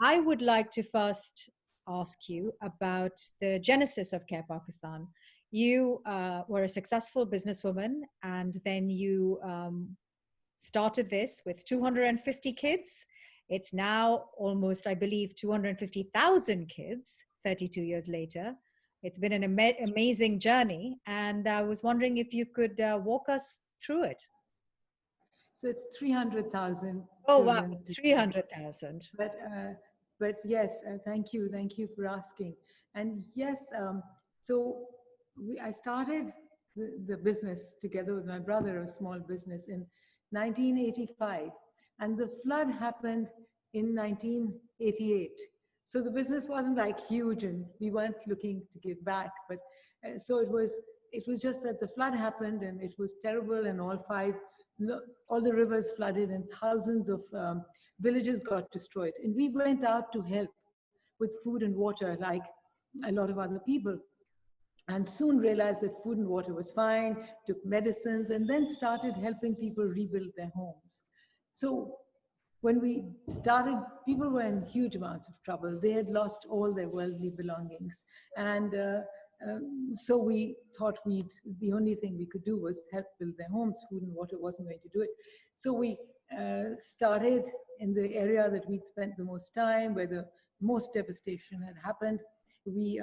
I would like to first ask you about the genesis of Care Pakistan. You were a successful businesswoman, and then you started this with 250 kids. It's now almost, I believe, 250,000 kids 32 years later. It's been an amazing journey, and I was wondering if you could walk us through it. So it's 300,000 Oh, wow, children today. 300,000. But yes, thank you for asking. And yes, so I started the business together with my brother, a small business, in 1985, and the flood happened in 1988. So the business wasn't like huge, and we weren't looking to give back. But so it was just that the flood happened, and it was terrible, and all the rivers flooded, and thousands of villages got destroyed. And we went out to help with food and water, like a lot of other people. And soon realized that food and water was fine, took medicines, and then started helping people rebuild their homes. So when we started, people were in huge amounts of trouble. They had lost all their worldly belongings. And so we thought the only thing we could do was help build their homes. Food and water wasn't going to do it. So we started in the area that we'd spent the most time, where the most devastation had happened. We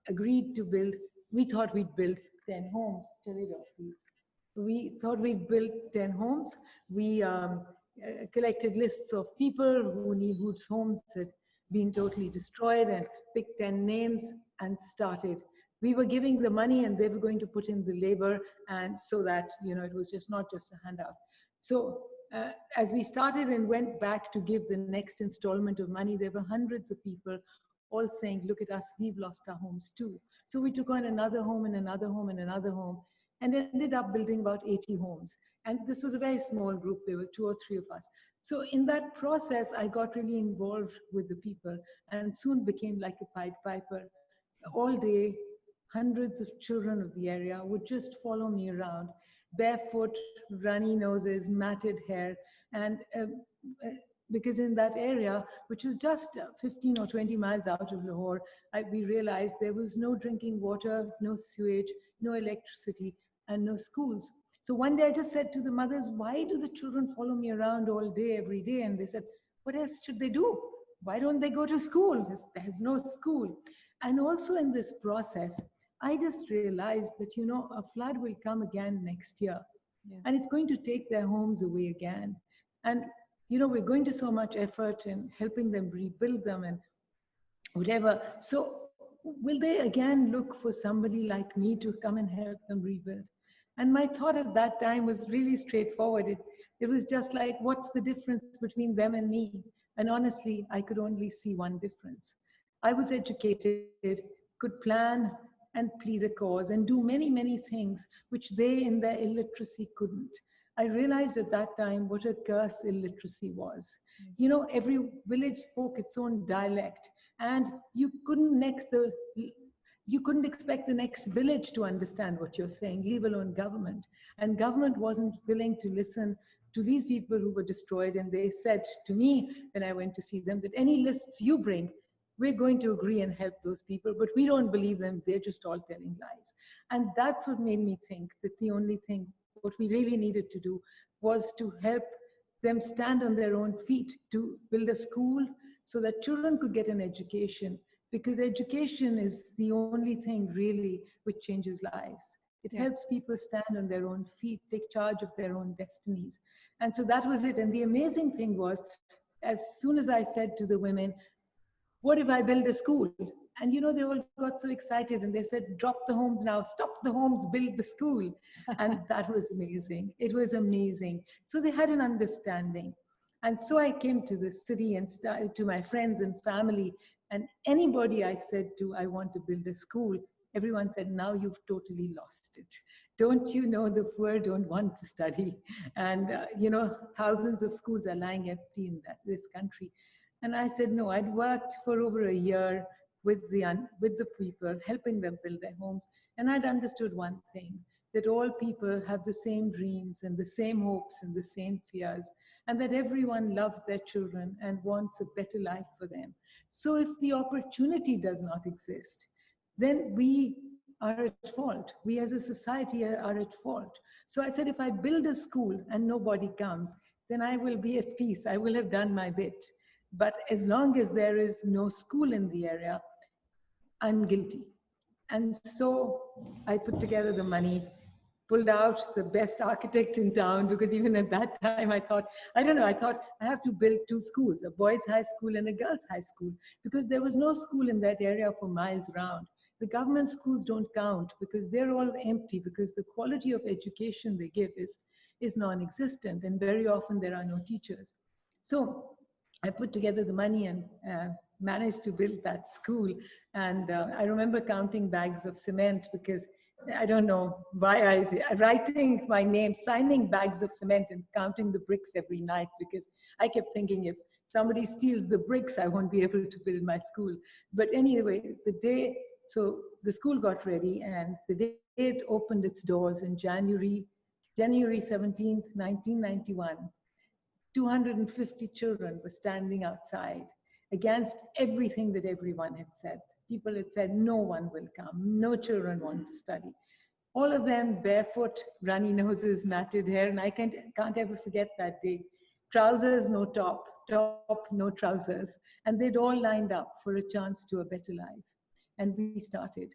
agreed to build, we thought we'd build 10 homes. Please. We thought we'd build 10 homes. We collected lists of people whose homes had been totally destroyed, and picked 10 names and started. We were giving the money, and they were going to put in the labor, and so that, you know, it was just not just a handout. So as we started and went back to give the next installment of money, there were hundreds of people all saying, look at us, we've lost our homes too. So we took on another home and another home and another home, and ended up building about 80 homes. And this was a very small group. There were 2 or 3 of us. So in that process, I got really involved with the people, and soon became like a Pied Piper. All day, hundreds of children of the area would just follow me around, barefoot, runny noses, matted hair. And because in that area, which was just 15 or 20 miles out of Lahore, we realized there was no drinking water, no sewage, no electricity, and no schools. So one day I just said to the mothers, why do the children follow me around all day, every day? And they said, what else should they do? Why don't they go to school? There's no school. And also in this process, I just realized that, you know, a flood will come again next year. Yeah. And it's going to take their homes away again. And, you know, we're going to so much effort in helping them rebuild them and whatever. So will they again look for somebody like me to come and help them rebuild? And my thought at that time was really straightforward. It was just like, what's the difference between them and me? And honestly, I could only see one difference. I was educated, could plan and plead a cause and do many, many things which they in their illiteracy couldn't. I realized at that time what a curse illiteracy was. You know, every village spoke its own dialect, and you couldn't expect the next village to understand what you're saying, leave alone government. And government wasn't willing to listen to these people who were destroyed. And they said to me when I went to see them that any lists you bring, we're going to agree and help those people, but we don't believe them. They're just all telling lies. And that's what made me think that the only thing, what we really needed to do was to help them stand on their own feet, to build a school so that children could get an education, because education is the only thing really which changes lives. It helps people stand on their own feet, take charge of their own destinies. And so that was it. And the amazing thing was, as soon as I said to the women, what if I build a school? And, you know, they all got so excited and they said, drop the homes now, stop the homes, build the school. And that was amazing. It was amazing. So they had an understanding. And so I came to the city and started to my friends and family, and anybody I said to, I want to build a school, everyone said, now you've totally lost it. Don't you know the poor don't want to study? And, you know, thousands of schools are lying empty in this country. And I said, no, I'd worked for over a year with the people, helping them build their homes. And I'd understood one thing, that all people have the same dreams and the same hopes and the same fears. and that everyone loves their children and wants a better life for them. So if the opportunity does not exist, then we are at fault. We as a society are at fault. So I said, if I build a school and nobody comes, then I will be at peace. I will have done my bit. But as long as there is no school in the area, I'm guilty. And so I put together the money, pulled out the best architect in town, because even at that time I thought, I don't know, I thought I have to build two schools, a boys' high school and a girls' high school, because there was no school in that area for miles around. The government schools don't count because they're all empty, because the quality of education they give is non-existent, and very often there are no teachers. So I put together the money and managed to build that school. And I remember counting bags of cement, because I don't know why writing my name, signing bags of cement and counting the bricks every night, because I kept thinking, if somebody steals the bricks, I won't be able to build my school. But anyway, so the school got ready, and the day it opened its doors in January 17th, 1991, 250 children were standing outside against everything that everyone had said. People had said, no one will come, no children want to study. All of them barefoot, runny noses, matted hair, and I can't ever forget that day. Trousers, no top, top, no trousers. And they'd all lined up for a chance to a better life. And we started.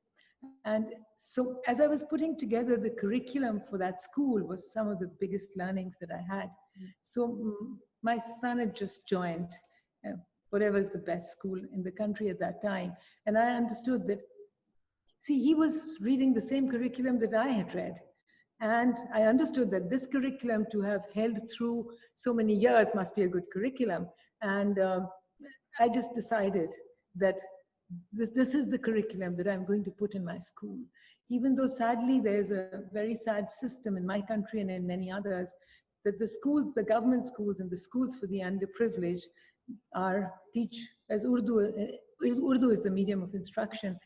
And so as I was putting together the curriculum for that school was some of the biggest learnings that I had. So my son had just joined whatever's the best school in the country at that time. And I understood that, see, he was reading the same curriculum that I had read. And I understood that this curriculum, to have held through so many years, must be a good curriculum. And I just decided that this is the curriculum that I'm going to put in my school. Even though sadly there's a very sad system in my country and in many others, that the schools, the government schools and the schools for the underprivileged teach as Urdu. Urdu is the medium of instruction,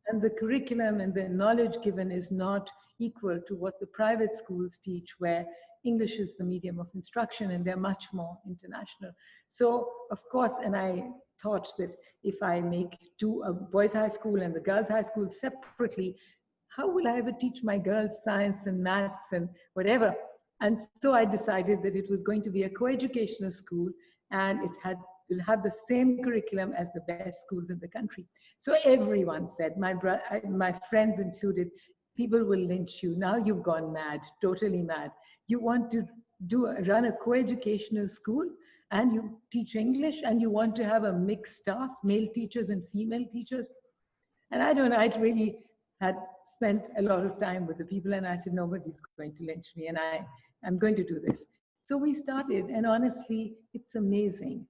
and the curriculum and the knowledge given is not equal to what the private schools teach, where English is the medium of instruction and they're much more international. So of course, and I thought that if I make a boys' high school and the girls' high school separately, how will I ever teach my girls science and maths and whatever? And so I decided that it was going to be a co-educational school, and will have the same curriculum as the best schools in the country. So everyone said, my friends included, people will lynch you. Now you've gone mad, totally mad. You want to run a co-educational school and you teach English and you want to have a mixed staff, male teachers and female teachers? And I don't know, I'd really had spent a lot of time with the people, and I said, nobody's going to lynch me, and I'm going to do this. So we started, and honestly, it's amazing.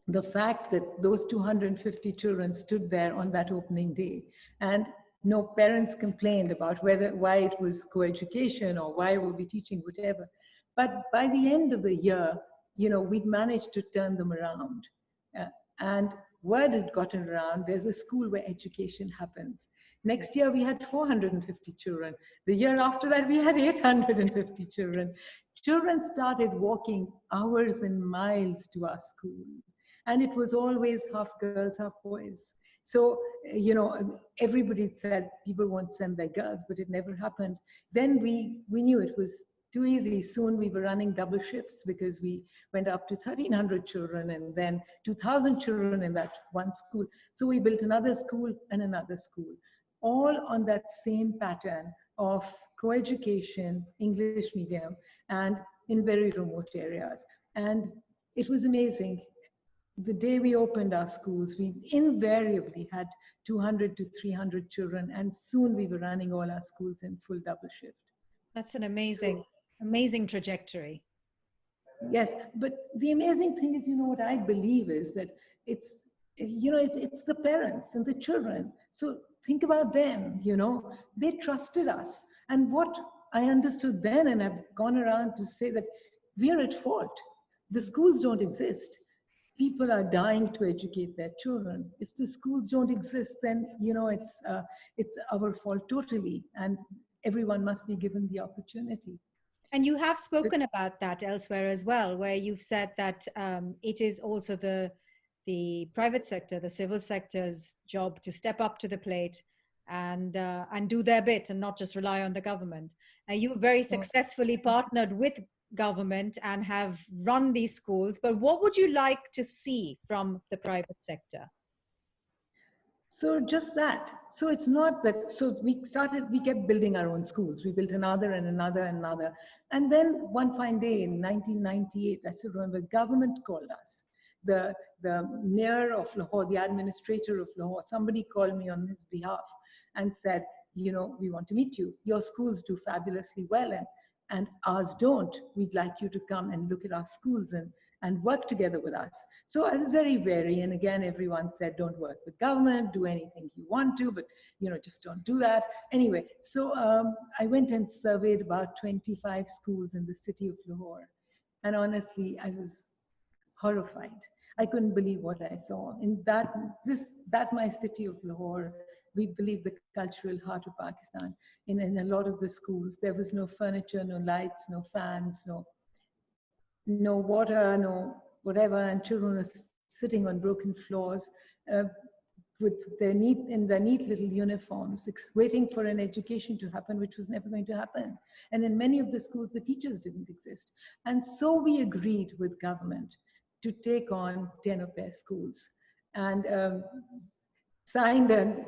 The fact that those 250 children stood there on that opening day, and no parents complained about why it was co-education or why we'll be teaching whatever. But by the end of the year, we'd managed to turn them around. And word had gotten around, there's a school where education happens. Next year, we had 450 children. The year after that, we had 850 children. Children started walking hours and miles to our school. And it was always half girls, half boys. So, everybody said people won't send their girls, but it never happened. Then we knew it was too easy. Soon we were running double shifts, because we went up to 1,300 children and then 2,000 children in that one school. So we built another school and another school, all on that same pattern of co-education, English medium, and in very remote areas. And it was amazing. The day we opened our schools, we invariably had 200 to 300 children, and soon we were running all our schools in full double shift. That's an amazing trajectory. Yes, but the amazing thing is, what I believe is that it's the parents and the children. So think about them, they trusted us. And what I understood then, and I've gone around to say, that we are at fault. The schools don't exist. People are dying to educate their children. If the schools don't exist, then it's our fault totally, and everyone must be given the opportunity. And you have spoken about that elsewhere as well, where you've said that it is also the private sector, the civil sector's job to step up to the plate and do their bit and not just rely on the government. And you very successfully partnered with government and have run these schools. But what would you like to see from the private sector? So just that. So it's not that, so we kept building our own schools. We built another and another and another. And then one fine day in 1998, I still remember, government called us. The mayor of Lahore, the administrator of Lahore, somebody called me on his behalf and said, you know, we want to meet you. Your schools do fabulously well and ours don't. We'd like you to come and look at our schools and work together with us. So I was very wary. And again, everyone said, don't work with government, do anything you want to, but you know, just don't do that. Anyway, so I went and surveyed about 25 schools in the city of Lahore. And honestly, I was horrified. I couldn't believe what I saw. In that my city of Lahore, we believe the cultural heart of Pakistan. In a lot of the schools, there was no furniture, no lights, no fans, no water, no whatever, and children were sitting on broken floors with their neat little uniforms, waiting for an education to happen, which was never going to happen. And in many of the schools, the teachers didn't exist. And so we agreed with government to take on 10 of their schools and signed and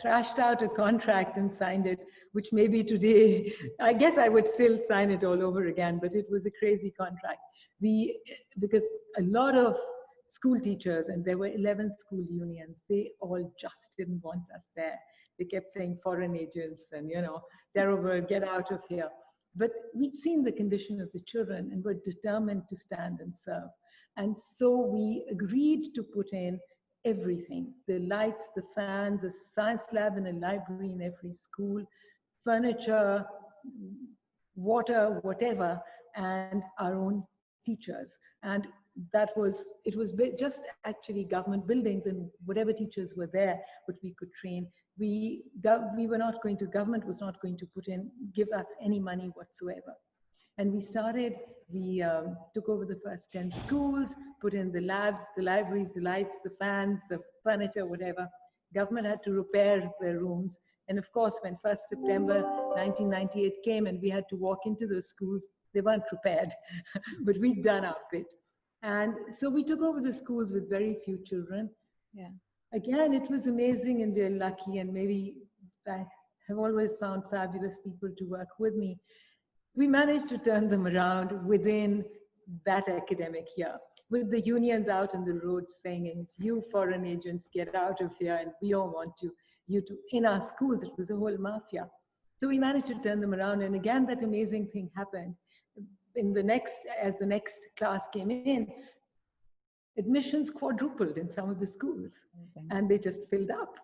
thrashed out a contract and signed it, which maybe today, I guess I would still sign it all over again, but it was a crazy contract. Because a lot of school teachers, and there were 11 school unions, they all just didn't want us there. They kept saying foreign agents and, you know, terrible, get out of here. But we'd seen the condition of the children and were determined to stand and serve. And so we agreed to put in everything, the lights, the fans, a science lab and a library in every school, furniture, water, whatever, and our own teachers. And it was just actually government buildings, and whatever teachers were there, but we could train. Government was not going to give us any money whatsoever. And we took over the first 10 schools, put in the labs, the libraries, the lights, the fans, the furniture, whatever. Government had to repair the rooms. And of course, when 1st September 1998 came and we had to walk into those schools, they weren't prepared, but we'd done our bit. And so we took over the schools with very few children. Yeah. Again, it was amazing, and we're lucky, and maybe I have always found fabulous people to work with me. We managed to turn them around within that academic year, with the unions out on the road saying, you foreign agents, get out of here, and we don't want you to, in our schools, it was a whole mafia. So we managed to turn them around, and again, that amazing thing happened. As the next class came in, admissions quadrupled in some of the schools, and they just filled up.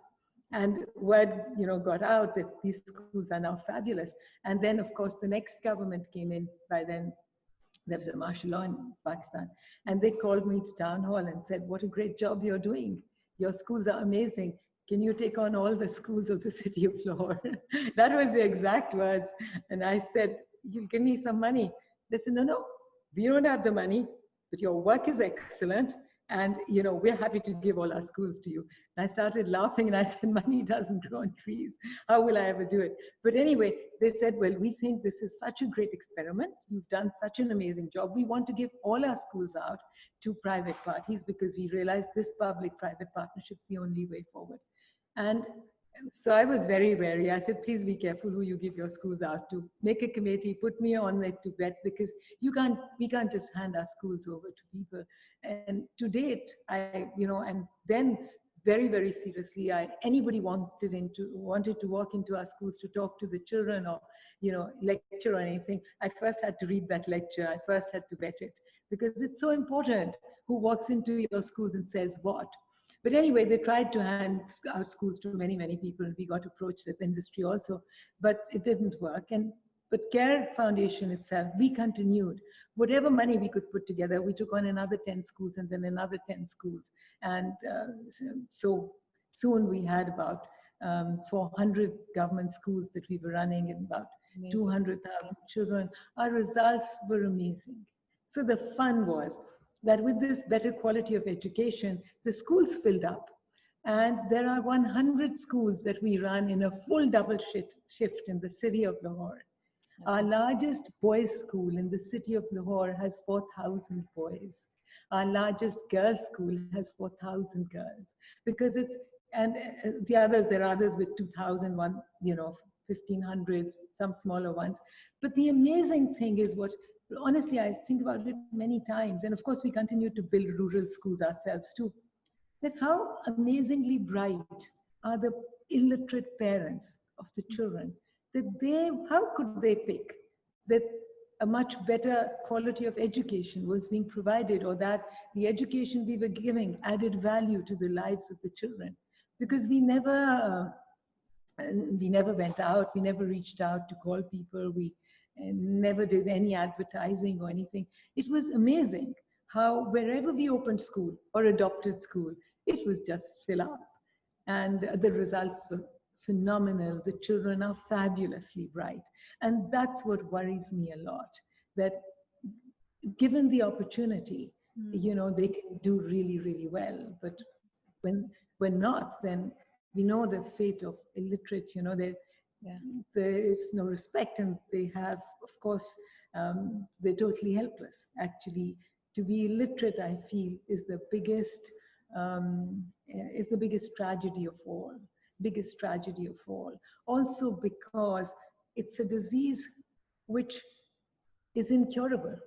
And word, got out that these schools are now fabulous. And then, of course, the next government came in. By then, there was a martial law in Pakistan. And they called me to town hall and said, what a great job you're doing. Your schools are amazing. Can you take on all the schools of the city of Lahore? That was the exact words. And I said, you'll give me some money. They said, no, we don't have the money, but your work is excellent. And, we're happy to give all our schools to you. And I started laughing and I said, money doesn't grow on trees. How will I ever do it? But anyway, they said, well, we think this is such a great experiment. You've done such an amazing job. We want to give all our schools out to private parties because we realize this public-private partnership is the only way forward. And so I was very wary. I said, please be careful who you give your schools out to. Make a committee, put me on it to vet, because we can't just hand our schools over to people. And to date, and then very, very seriously, anybody wanted to walk into our schools to talk to the children or, lecture or anything, I first had to read that lecture. I first had to vet it, because it's so important who walks into your schools and says what. But anyway, they tried to hand out schools to many, many people, and we got approached as industry also, but it didn't work. But CARE Foundation itself, we continued. Whatever money we could put together, we took on another 10 schools and then another 10 schools. And so soon we had about 400 government schools that we were running, and about Amazing. 200,000 children. Our results were amazing. So the fun was that with this better quality of education, the schools filled up. And there are 100 schools that we run in a full double shift in the city of Lahore. Our largest boys' school in the city of Lahore has 4,000 boys. Our largest girls' school has 4,000 girls because it's, and the others, there are others with 2,000, 1,500, some smaller ones. But the amazing thing is what, honestly, I think about it many times. And of course, we continue to build rural schools ourselves too. That how amazingly bright are the illiterate parents of the children, that how could they pick that a much better quality of education was being provided, or that the education we were giving added value to the lives of the children? Because we never went out, we never reached out to call people, we never did any advertising or anything. It was amazing how wherever we opened school or adopted school, it was just fill up. And the results were phenomenal. The children are fabulously bright. And that's what worries me a lot, that given the opportunity, they can do really, really well. But when not, then we know the fate of illiterate, there is no respect, and they have, of course, they're totally helpless. Actually, to be illiterate, I feel, is the biggest tragedy of all. Biggest tragedy of all. Also because it's a disease which is incurable.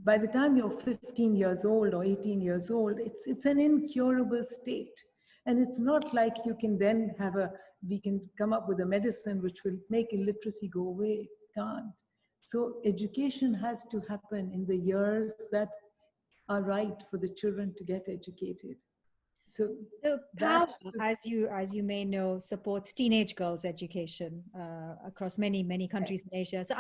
By the time you're 15 years old or 18 years old, it's an incurable state. And it's not like you can then we can come up with a medicine which will make illiteracy go away. It can't. So education has to happen in the years that are right for the children to get educated. So PAL, as you may know, supports teenage girls' education across many countries in Asia. So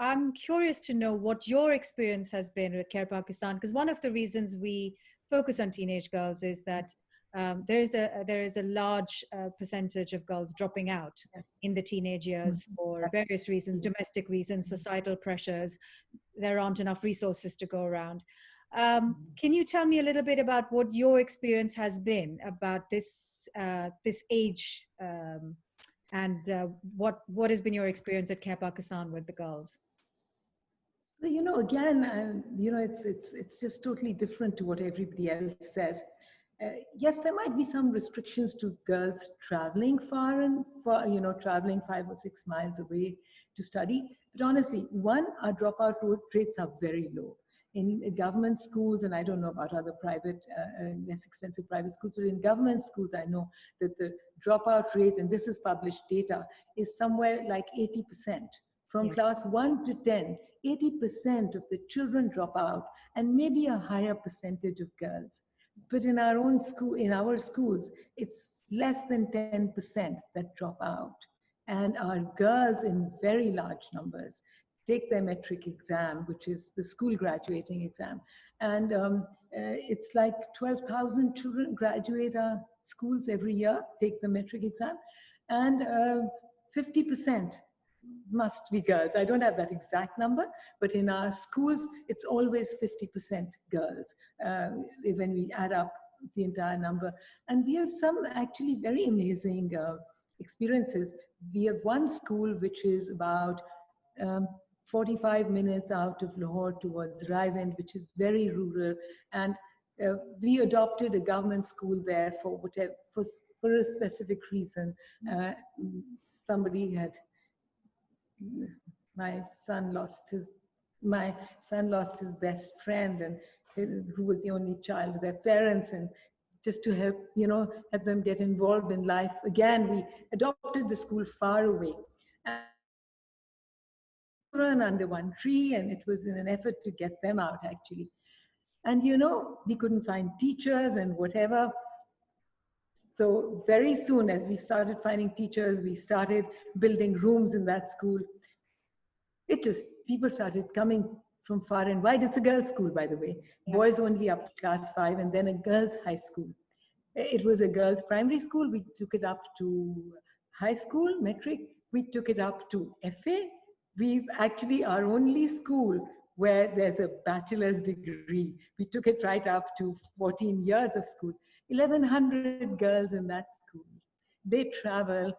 I'm curious to know what your experience has been with Care Pakistan, because one of the reasons we focus on teenage girls is that there is a large percentage of girls dropping out in the teenage years for various reasons, domestic reasons, societal pressures. There aren't enough resources to go around. Can you tell me a little bit about what your experience has been about this age, and what has been your experience at Care Pakistan with the girls? So, again, it's just totally different to what everybody else says. Yes, there might be some restrictions to girls traveling traveling 5 or 6 miles away to study. But honestly, our dropout rates are very low. In government schools, and I don't know about other private, less expensive private schools, but in government schools, I know that the dropout rate, and this is published data, is somewhere like 80%. From class 1 to 10, 80% of the children drop out, and maybe a higher percentage of girls. But in our schools, it's less than 10% that drop out. And our girls in very large numbers take their metric exam, which is the school graduating exam. And it's like 12,000 children graduate our schools every year, take the metric exam. And 50% must be girls. I don't have that exact number, but in our schools, it's always 50% girls when we add up the entire number. And we have some actually very amazing experiences. We have one school which is about 45 minutes out of Lahore towards Raiwind, which is very rural. And we adopted a government school there for a specific reason. My son lost his best friend, and who was the only child of their parents, and just to help them get involved in life again, we adopted the school far away. Children under one tree, and it was in an effort to get them out actually. And we couldn't find teachers and whatever. So very soon, as we started finding teachers, we started building rooms in that school. People started coming from far and wide. It's a girls' school, by the way. Yeah. Boys only up to class 5, and then a girls' high school. It was a girls' primary school. We took it up to high school, metric. We took it up to FA. We actually our only school where there's a bachelor's degree. We took it right up to 14 years of school. 1,100 girls in that school. They travel,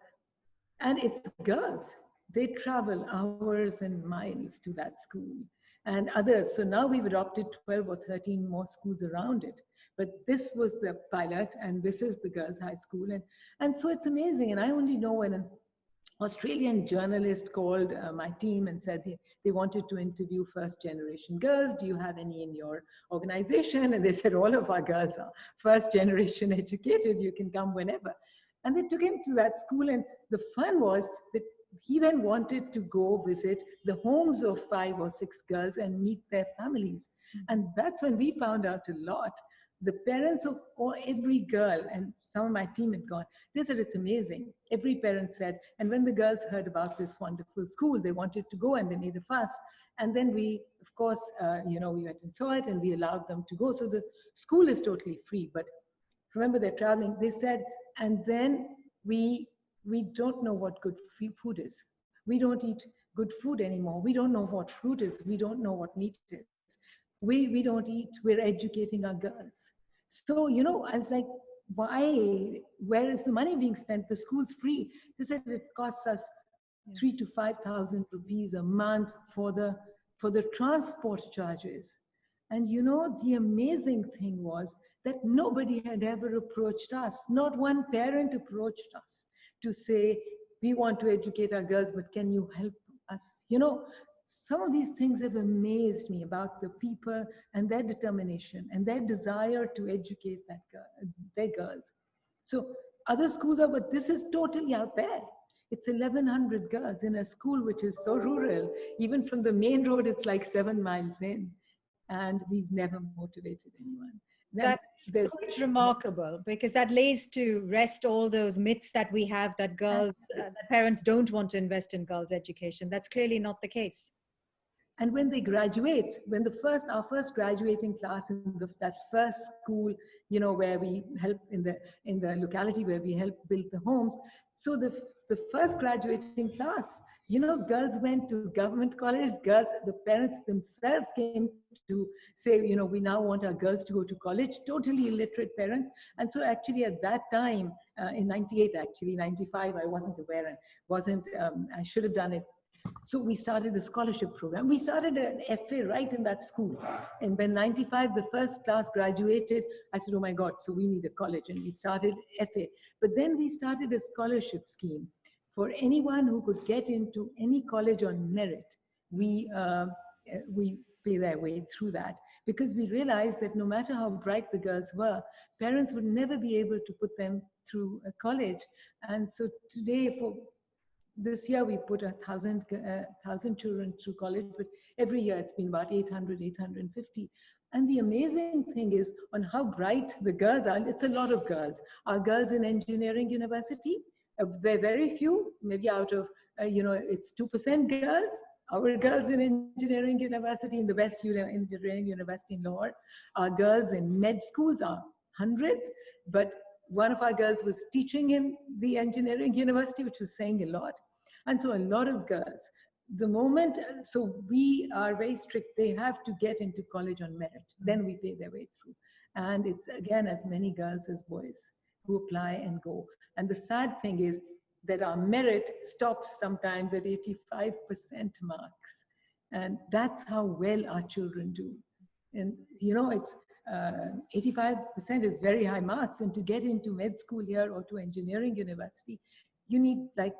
and it's girls. They travel hours and miles to that school and others. So now we've adopted 12 or 13 more schools around it. But this was the pilot, and this is the girls' high school. And so it's amazing. And I only know when an Australian journalist called my team and said they wanted to interview first generation girls. Do you have any in your organization? And they said, all of our girls are first generation educated. You can come whenever. And they took him to that school. And the fun was that he then wanted to go visit the homes of 5 or 6 girls and meet their families. And that's when we found out a lot. The parents of every girl, and some of my team had gone, they said it's amazing. Every parent said, and when the girls heard about this wonderful school, they wanted to go and they made a fuss. And then we, of course, we went and saw it and we allowed them to go. So the school is totally free, but remember they're traveling. They said, and then we don't know what good food is. We don't eat good food anymore. We don't know what fruit is. We don't know what meat is. We don't eat. We're educating our girls. So, I was like, why? Where is the money being spent? The school's free. They said it costs us 3,000 to 5,000 rupees a month for the transport charges. And the amazing thing was that nobody had ever approached us. Not one parent approached us to say, we want to educate our girls, but can you help us? Some of these things have amazed me about the people and their determination and their desire to educate their girls. So other schools are, but this is totally out there. It's 1,100 girls in a school which is so rural. Even from the main road, it's like 7 miles in. And we've never motivated anyone. That's quite remarkable, because that lays to rest all those myths that we have that girls, that parents don't want to invest in girls' education. That's clearly not the case. And when they graduate, when our first graduating class in that first school, where we help in the locality where we help build the homes. So the first graduating class, girls went to government college. The parents themselves came to say, we now want our girls to go to college. Totally illiterate parents. And so actually at that time, in 98, actually 95, I wasn't aware and I should have done it. So we started a scholarship program. We started an FA right in that school. And when 95, the first class graduated, I said, oh my God, so we need a college. And we started FA. But then we started a scholarship scheme for anyone who could get into any college on merit. We pay their way through that, because we realized that no matter how bright the girls were, parents would never be able to put them through a college. And so today, for this year, we put 1,000 children through college, but every year it's been about 800, 850. And the amazing thing is on how bright the girls are. It's a lot of girls. Our girls in engineering university, they're very few, maybe out of, it's 2% girls. Our girls in engineering university, in the best engineering university in Lahore, our girls in med schools are hundreds, but one of our girls was teaching in the engineering university, which was saying a lot. And so a lot of girls, so we are very strict. They have to get into college on merit. Then we pay their way through. And it's, again, as many girls as boys who apply and go. And the sad thing is that our merit stops sometimes at 85% marks. And that's how well our children do. And, it's 85% is very high marks. And to get into med school here or to engineering university, you need like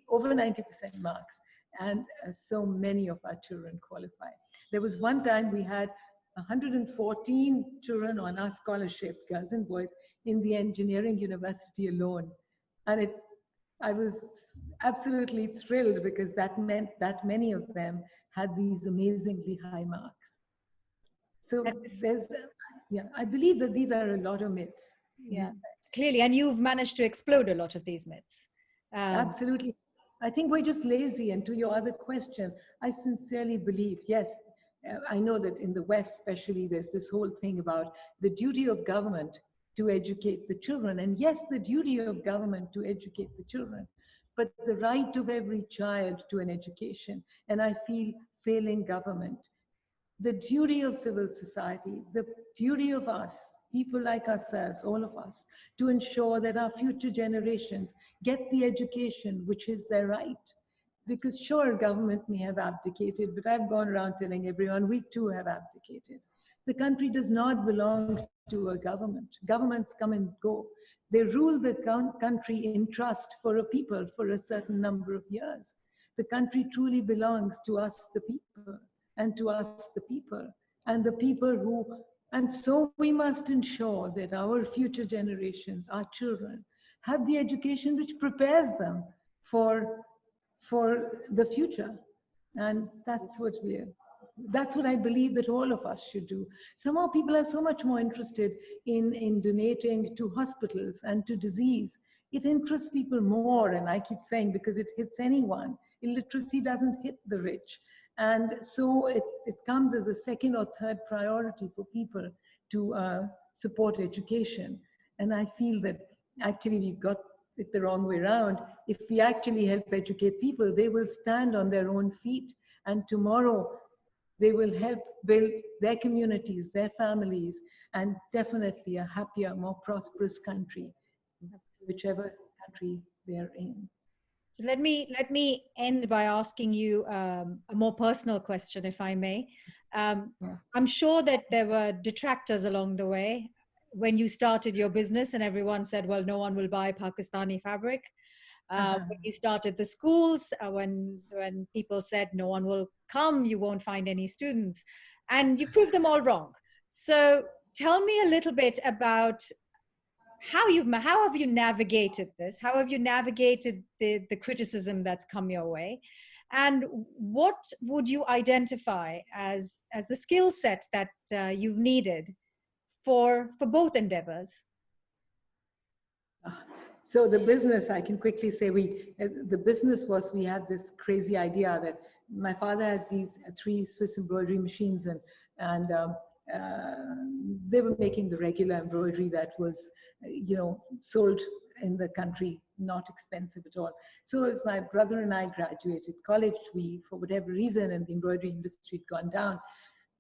over 90% marks. And so many of our children qualify. There was one time we had 114 children on our scholarship, girls and boys, in the engineering university alone. And I was absolutely thrilled, because that meant that many of them had these amazingly high marks. So I believe that these are a lot of myths. Yeah, clearly. And you've managed to explode a lot of these myths. Absolutely. I think we're just lazy. And to your other question, I sincerely believe, yes, I know that in the West, especially, there's this whole thing about the duty of government to educate the children. And yes, the duty of government to educate the children. but the right of every child to an education. And I feel failing government, the duty of civil society, the duty of us, people like ourselves, all of us, to ensure that our future generations get the education which is their right. Because sure, government may have abdicated, but I've gone around telling everyone we too have abdicated. The country does not belong to a government. Governments come and go. They rule the country in trust for a people for a certain number of years. The country truly belongs to us, the people, and to us, the people, and the people who, and so we must ensure that our future generations, our children, have the education which prepares them for, for the future. And that's what I believe that all of us should do. Somehow people are so much more interested in donating to hospitals and to disease. It interests people more, and I keep saying, because it hits anyone. Illiteracy doesn't hit the rich. And so it comes as a second or third priority for people to support education. And I feel that actually we got it the wrong way around. If we actually help educate people, they will stand on their own feet. And tomorrow they will help build their communities, their families, and definitely a happier, more prosperous country, whichever country they're in. So let me end by asking you a more personal question, if I may. I'm sure that there were detractors along the way when you started your business, and everyone said, "Well, no one will buy Pakistani fabric." When you started the schools, when people said, "No one will come, you won't find any students," and you proved them all wrong. So tell me a little bit about how have you navigated this? How have you navigated the criticism that's come your way? And what would you identify as the skill set that you've needed for both endeavors? So the business, I can quickly say, the business was, we had this crazy idea that my father had these 3 Swiss embroidery machines, and they were making the regular embroidery that was, sold in the country, not expensive at all. So as my brother and I graduated college, we, for whatever reason, and the embroidery industry had gone down,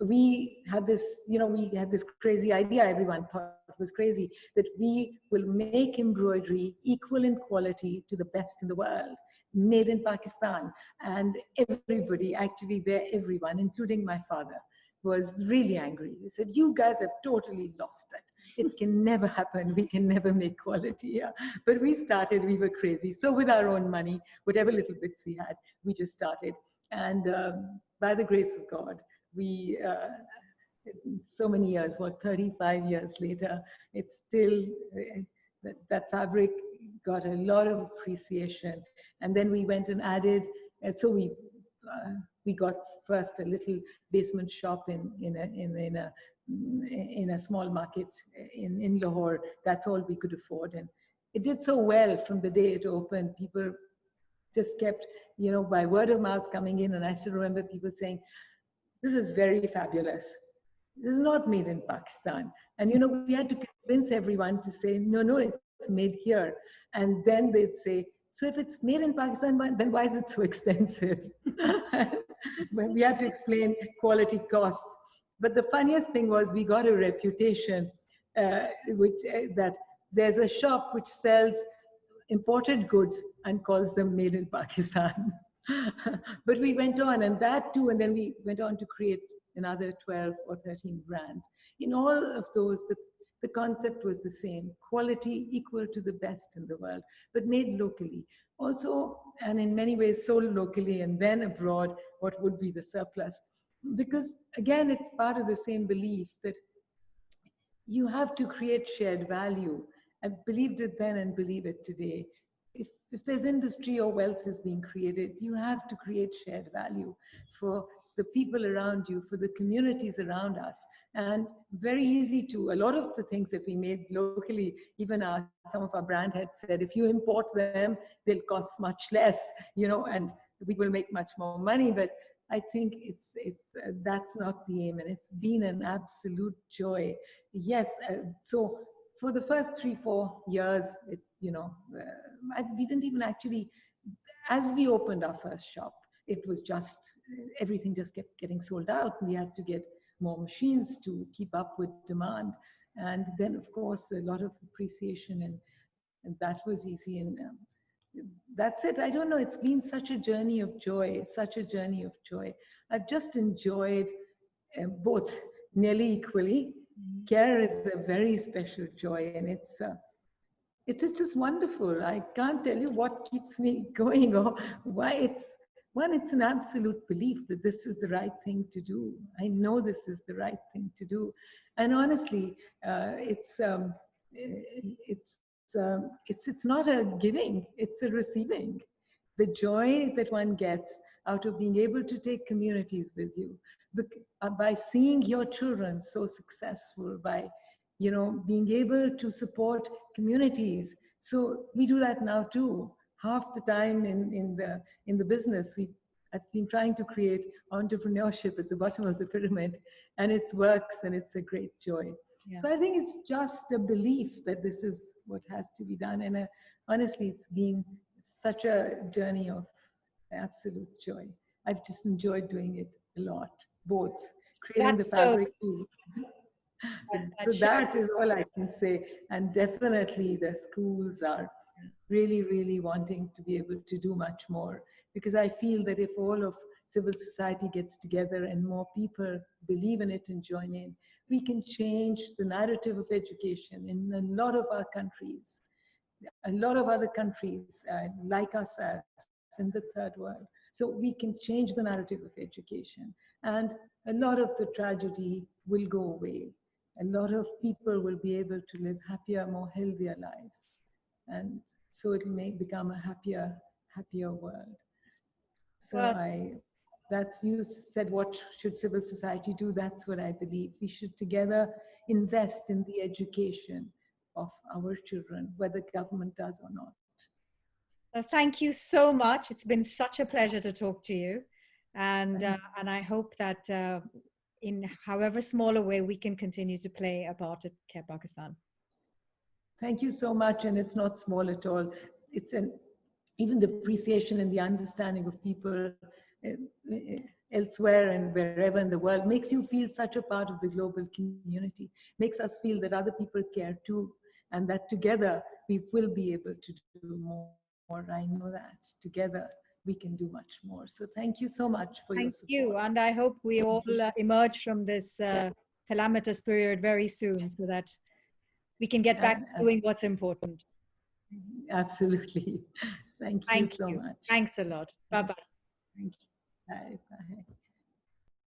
we had this, we had this crazy idea, everyone thought it was crazy, that we will make embroidery equal in quality to the best in the world, made in Pakistan. And everybody, actually everyone, including my father, was really angry. He said, "You guys have totally lost it. It can never happen. We can never make quality here." But we started, we were crazy. So with our own money, whatever little bits we had, we just started. And by the grace of God, we, so many years, 35 years later, it's still, that fabric got a lot of appreciation. And then we went and added, so we got first a little basement shop in a small market in Lahore. That's all we could afford. And it did so well from the day it opened. People just kept, by word of mouth coming in. And I still remember people saying, "This is very fabulous. This is not made in Pakistan." And, we had to convince everyone to say, no, it's made here. And then they'd say, "So if it's made in Pakistan, then why is it so expensive?" We had to explain quality costs. But the funniest thing was we got a reputation, that there's a shop which sells imported goods and calls them made in Pakistan. But we went on, and that too, and then we went on to create another 12 or 13 brands. In all of those, the concept was the same: quality equal to the best in the world, but made locally. Also, and in many ways sold locally and then abroad, what would be the surplus. Because again, it's part of the same belief that you have to create shared value. I believed it then and believe it today. If there's industry or wealth is being created, you have to create shared value for the people around you, for the communities around us. And very easy to, a lot of the things that we made locally, even some of our brand heads said, if you import them, they'll cost much less, and we will make much more money. But I think that's not the aim, and it's been an absolute joy. Yes, so for the first 3-4 years, we didn't even actually as we opened our first shop, it was just, everything just kept getting sold out. We had to get more machines to keep up with demand. And then, of course, a lot of appreciation, and that was easy. And that's it. I don't know. It's been such a journey of joy, such a journey of joy. I've just enjoyed both nearly equally. Care is a very special joy, and it's just wonderful. I can't tell you what keeps me going or why. It's an absolute belief that this is the right thing to do. I know this is the right thing to do. And honestly, it's not a giving, it's a receiving. The joy that one gets out of being able to take communities with you, by seeing your children so successful, by being able to support communities. So we do that now too. Half the time in the business, I've been trying to create entrepreneurship at the bottom of the pyramid, and it works, and it's a great joy. Yeah. So I think it's just a belief that this is what has to be done. And honestly, it's been such a journey of absolute joy. I've just enjoyed doing it a lot, both creating the fabric too. So that is all I can say. And definitely the schools are really, really wanting to be able to do much more, because I feel that if all of civil society gets together and more people believe in it and join in, we can change the narrative of education in a lot of our countries. A lot of other countries like us in the third world. So we can change the narrative of education, and a lot of the tragedy will go away. A lot of people will be able to live happier, more healthier lives. And so it will become a happier world. So you said, what should civil society do? That's what I believe. We should together invest in the education of our children, whether government does or not. Thank you so much. It's been such a pleasure to talk to you. And I hope that in however small a way we can continue to play a part at Care Pakistan. Thank you so much. And it's not small at all. It's even the appreciation and the understanding of people elsewhere and wherever in the world makes you feel such a part of the global community, makes us feel that other people care too, and that together we will be able to do more. I know that together we can do much more. So thank you so much for your support. Thank you. And I hope we all emerge from this calamitous period very soon, so that we can get back to doing what's important. Absolutely. Thank you so much. Thanks a lot. Bye-bye. Thank you. Bye. Bye.